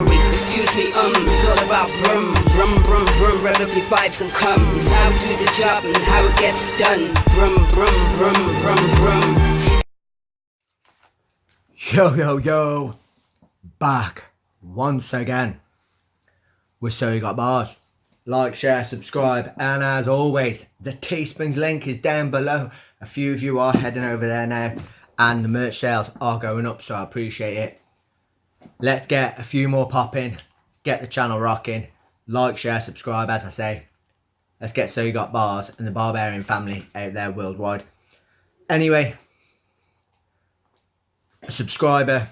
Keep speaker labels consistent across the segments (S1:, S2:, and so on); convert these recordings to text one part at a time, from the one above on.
S1: Excuse me, it's all about brum, brum, brum, brum, relatively vibes and come. It's how we do the job and how it gets done. Brum, brum, brum, brum, brum.
S2: Yo, yo, yo, back once again with So You Got Bars. Like, share, subscribe, and as always, the Teesprings link is down below. A few of you are heading over there now, and the merch sales are going up, so I appreciate it. Let's get a few more popping, get the channel rocking. Like, share, subscribe, as I say. Let's get So You Got Bars and the Barbarian family out there worldwide. Anyway, a subscriber,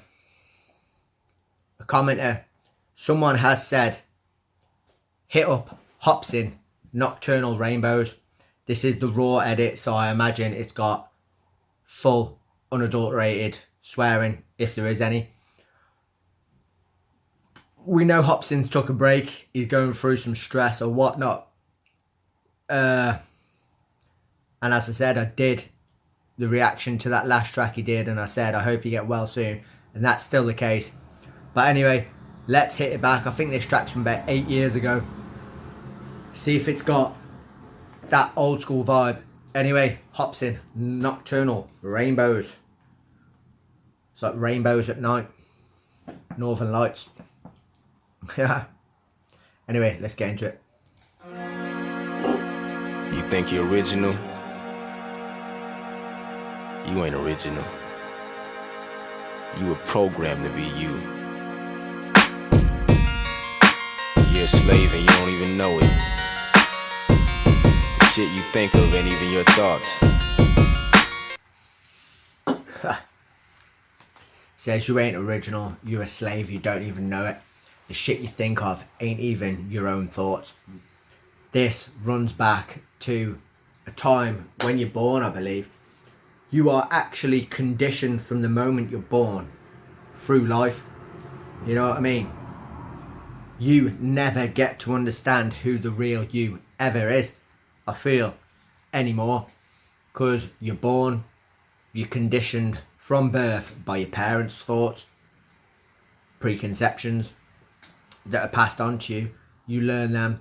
S2: a commenter, someone has said, hit up Hopsin, Nocturnal Rainbows. This is the raw edit, so I imagine it's got full, unadulterated swearing, if there is any. We know Hopsin's took a break. He's going through some stress or whatnot. And as I said, I did the reaction to that last track he did, and I said I hope you get well soon, and that's still the case. But anyway, let's hit it back. I think this track's from about 8 years ago. See if it's got that old school vibe. Anyway, Hopsin, Nocturnal Rainbows. It's like rainbows at night, Northern Lights. Yeah. Anyway, let's get into it.
S3: You think you're original? You ain't original. You were programmed to be you. You're a slave and you don't even know it. The shit you think of ain't even your thoughts.
S2: Says you ain't original, you're a slave, you don't even know it. The shit you think of ain't even your own thoughts. This runs back to a time when you're born, I believe. You are actually conditioned from the moment you're born through life. You know what I mean? You never get to understand who the real you ever is, I feel, anymore. Because you're born, you're conditioned from birth by your parents' thoughts, preconceptions that are passed on to you. You learn them.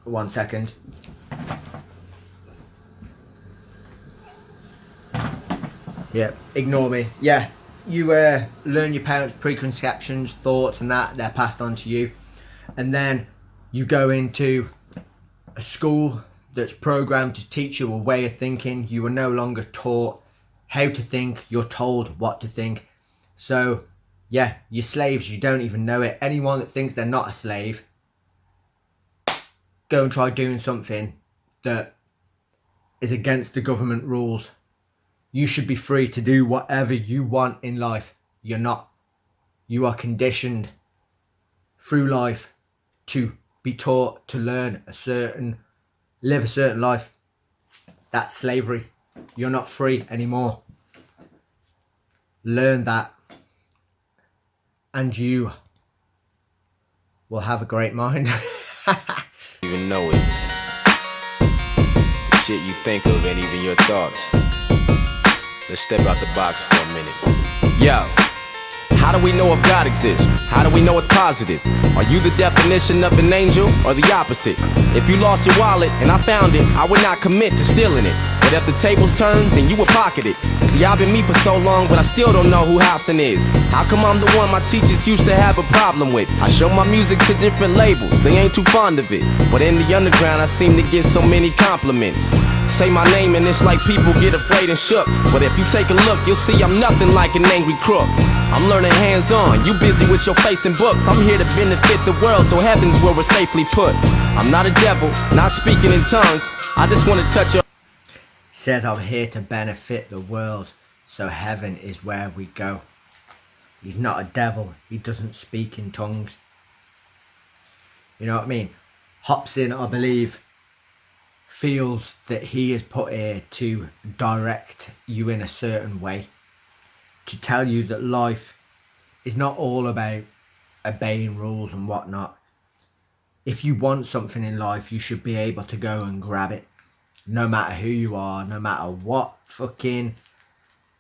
S2: 1 second. Yeah, ignore me. Yeah, you learn your parents' preconceptions, thoughts, and that they're passed on to you, and then you go into a school that's programmed to teach you a way of thinking. You are no longer taught how to think, you're told what to think. So yeah, you're slaves, you don't even know it. Anyone that thinks they're not a slave, go and try doing something that is against the government rules. You should be free to do whatever you want in life. You're not. You are conditioned through life to be taught to live a certain life. That's slavery. You're not free anymore. Learn that, and you will have a great mind.
S3: Even know it. The shit you think of ain't even your thoughts. Let's step out the box for a minute. Yo, how do we know if God exists? How do we know it's positive? Are you the definition of an angel or the opposite? If you lost your wallet and I found it, I would not commit to stealing it. But if the tables turn, then you would pocket it. See, I've been me for so long, but I still don't know who Hopsin is. How come I'm the one my teachers used to have a problem with? I show my music to different labels, they ain't too fond of it. But in the underground, I seem to get so many compliments. Say my name and it's like people get afraid and shook. But if you take a look, you'll see I'm nothing like an angry crook. I'm learning hands-on, you busy with your face and books. I'm here to benefit the world, so heaven's where we're safely put. I'm not a devil, not speaking in tongues. I just want to touch your...
S2: Says I'm here to benefit the world, so heaven is where we go. He's not a devil, he doesn't speak in tongues. You know what I mean? Hopsin, I believe, feels that he is put here to direct you in a certain way, to tell you that life is not all about obeying rules and whatnot. If you want something in life, you should be able to go and grab it, no matter who you are, no matter what fucking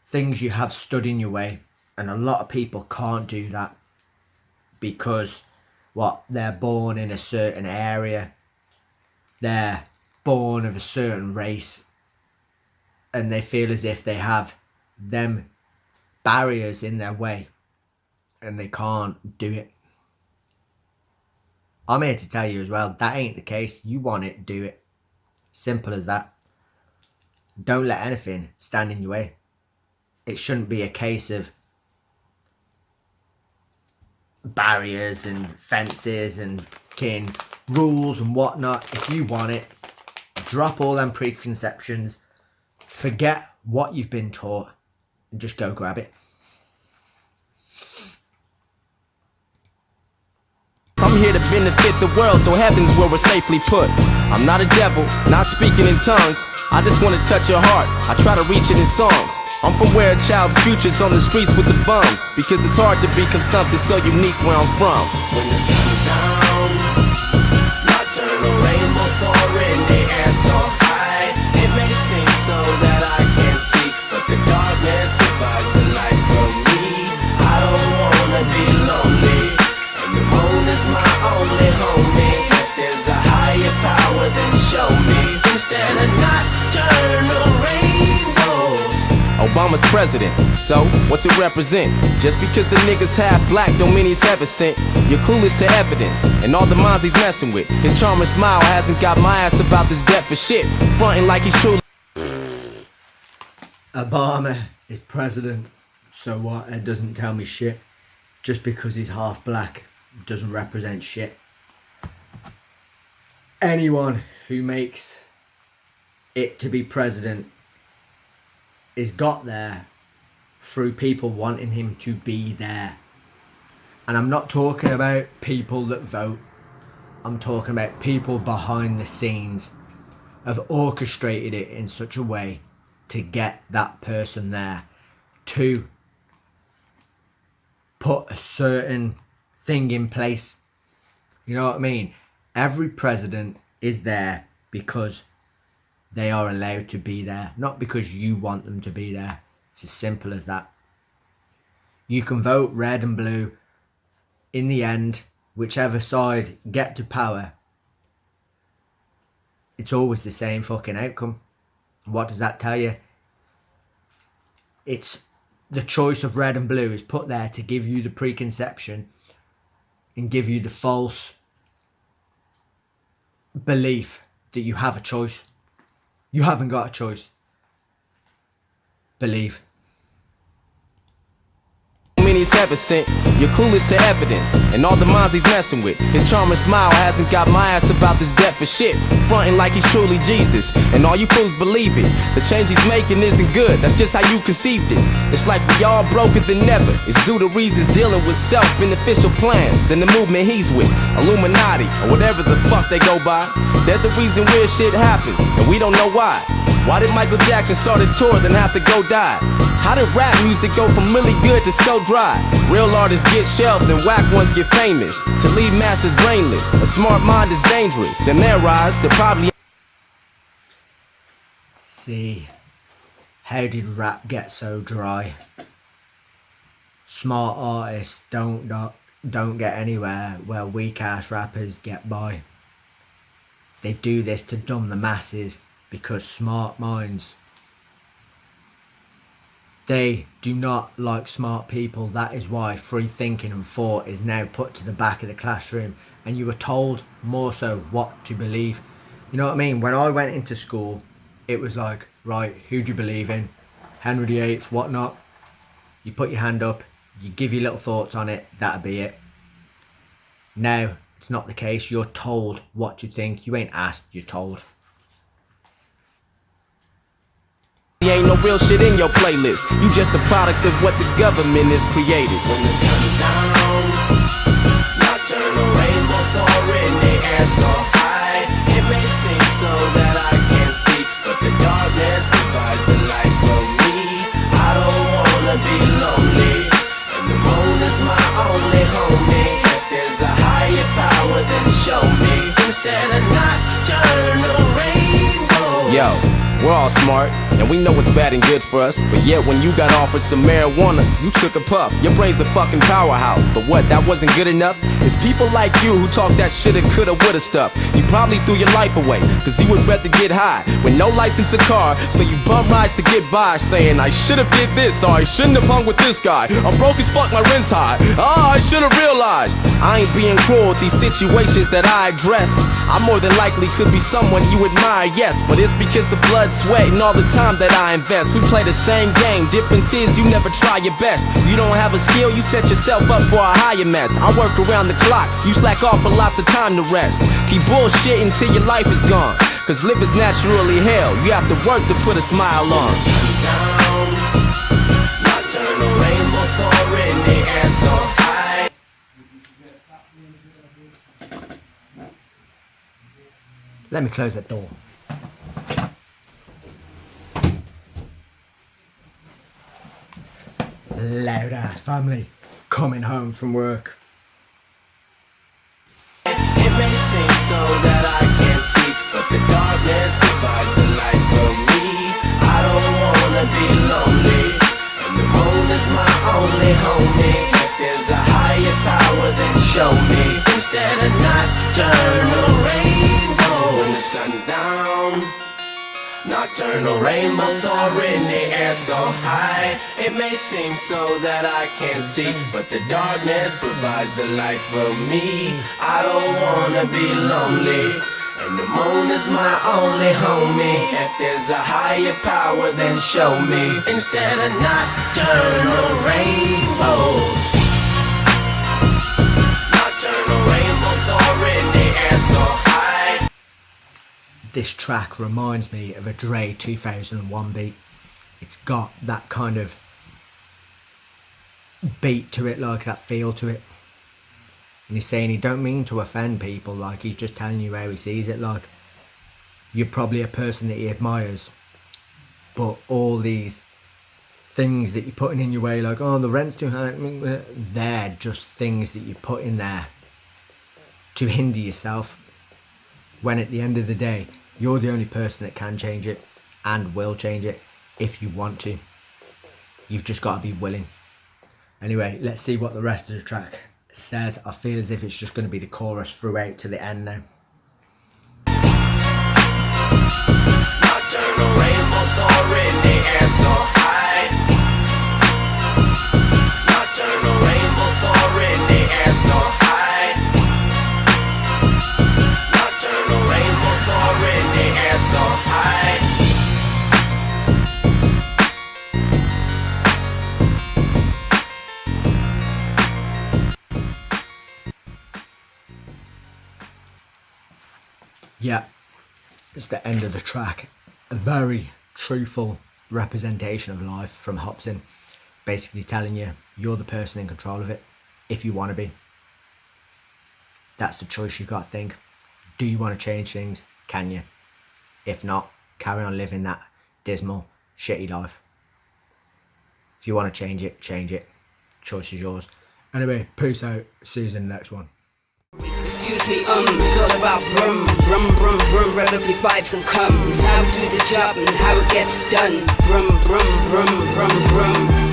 S2: things you have stood in your way. And a lot of people can't do that. because they're born in a certain area, they're born of a certain race, and they feel as if they have them barriers in their way and they can't do it. I'm here to tell you as well, that ain't the case. You want it, do it. Simple as that. Don't let anything stand in your way. It shouldn't be a case of barriers and fences and rules and whatnot. If you want it, drop all them preconceptions, forget what you've been taught, and just go grab it.
S3: I'm here to benefit the world, so heaven's where we're safely put. I'm not a devil, not speaking in tongues. I just want to touch your heart, I try to reach it in songs. I'm from where a child's future's on the streets with the bums, because it's hard to become something so unique where I'm from.
S4: When the sun's down, nocturnal rainbows soar in the air so high. It may seem so that I can't see, but the darkness provides the light from me. I don't wanna be lonely, and the moon is my only homie. If there's a higher power, then show me, instead of nocturnal rainbows.
S3: Obama's president, so what's it represent? Just because the nigga's half black don't mean he's heaven sent. You're clueless to evidence, and all the minds he's messing with. His charming smile hasn't got my ass about this debt for shit, fronting like he's truly.
S2: Obama is president, so what? It doesn't tell me shit. Just because he's half black doesn't represent shit. Anyone who makes it to be president is got there through people wanting him to be there. And I'm not talking about people that vote. I'm talking about people behind the scenes have orchestrated it in such a way to get that person there, to put a certain thing in place. You know what I mean? Every president is there because they are allowed to be there, not because you want them to be there. It's as simple as that. You can vote red and blue. In the end, whichever side get to power, it's always the same fucking outcome. What does that tell you? It's the choice of red and blue is put there to give you the preconception and give you the false belief that you have a choice. You haven't got a choice. Believe.
S3: He's heaven sent. You're clueless to evidence, and all the minds he's messing with. His charming smile hasn't got my ass about this debt for shit, fronting like he's truly Jesus, and all you fools believe it. The change he's making isn't good, that's just how you conceived it. It's like we all broker than never. It's due to reasons dealing with self-beneficial plans and the movement he's with, Illuminati or whatever the fuck they go by. They're the reason weird shit happens, and we don't know why. Why did Michael Jackson start his tour then have to go die? How did rap music go from really good to so dry? Real artists get shelved and whack ones get famous. To leave masses brainless, a smart mind is dangerous. In their eyes, they're probably...
S2: See, how did rap get so dry? Smart artists don't get anywhere where weak ass rappers get by. They do this to dumb the masses because smart minds, they do not like smart people. That is why free thinking and thought is now put to the back of the classroom, and you are told more so what to believe. You know what I mean? When I went into school, it was like, right, who do you believe in? Henry VIII, whatnot. You put your hand up, you give your little thoughts on it, that'll be it. Now, it's not the case. You're told what to think. You ain't asked, you're told.
S3: Ain't no real shit in your playlist. You just a product of what the government has created.
S4: When the sun's down, nocturnal rainbows soar in the air so high. It may seem so that I can't see, but the darkness provides the light for me. I don't wanna be lonely, and the moon is my only homie. If there's a higher power, then show me, instead of nocturnal rainbows.
S3: Yo, we're all smart. And we know it's bad and good for us, but yet when you got offered some marijuana, you took a puff. Your brain's a fucking powerhouse, but what, that wasn't good enough? It's people like you who talk that shoulda, coulda, woulda stuff. You probably threw your life away, cause you would rather get high with no license or car, so you bum rides to get by, saying I should've did this, or I shouldn't have hung with this guy. I'm broke as fuck, my rent's high. I should've realized I ain't being cruel with these situations that I address. I more than likely could be someone you admire, yes, but it's because the blood, sweat, and all the time that I invest. We play the same game, difference is you never try your best. You don't have a skill, you set yourself up for a higher mess. I work around the clock, you slack off for lots of time to rest. Keep bullshit until your life is gone, cause living's naturally hell. You have to work to put a smile on.
S4: Down, nocturnal rainbows soaring in the air so high.
S2: Let me close that door. Loud ass family coming home from work.
S4: It may seem so that I can't see, but the darkness provides the light for me. I don't wanna be lonely, and the moon is my only homie. If there's a higher power, then show me. Instead of nocturnal rainbow, when the sun's down, nocturnal rainbows soar in the air so high. It may seem so that I can't see, but the darkness provides the light for me. I don't wanna be lonely, and the moon is my only homie. If there's a higher power, then show me. Instead of nocturnal rainbows, nocturnal rainbows soar in the air so high.
S2: This track reminds me of a Dre 2001 beat. It's got that kind of beat to it, like that feel to it. And he's saying he don't mean to offend people, like he's just telling you how he sees it. Like, you're probably a person that he admires, but all these things that you're putting in your way, like, oh, the rent's too high, they're just things that you put in there to hinder yourself, when at the end of the day, you're the only person that can change it and will change it if you want to. You've just got to be willing. Anyway, let's see what the rest of the track says. I feel as if it's just going to be the chorus throughout to the end now.
S4: Nocturnal rainbows soar in the air so high. Nocturnal rainbows soar in the air so high. Nocturnal rainbows soar in the air so high.
S2: Yeah, it's the end of the track. A very truthful representation of life from Hopsin. Basically telling you, you're the person in control of it, if you want to be. That's the choice you've got to think. Do you want to change things? Can you? If not, carry on living that dismal, shitty life. If you want to change it, change it. Choice is yours. Anyway, peace out. See you in the next one.
S1: Excuse me, it's all about brum, brum, brum, brum, relatively vibes and come. It's how to do the job and how it gets done. Brum, brum, brum, brum, brum.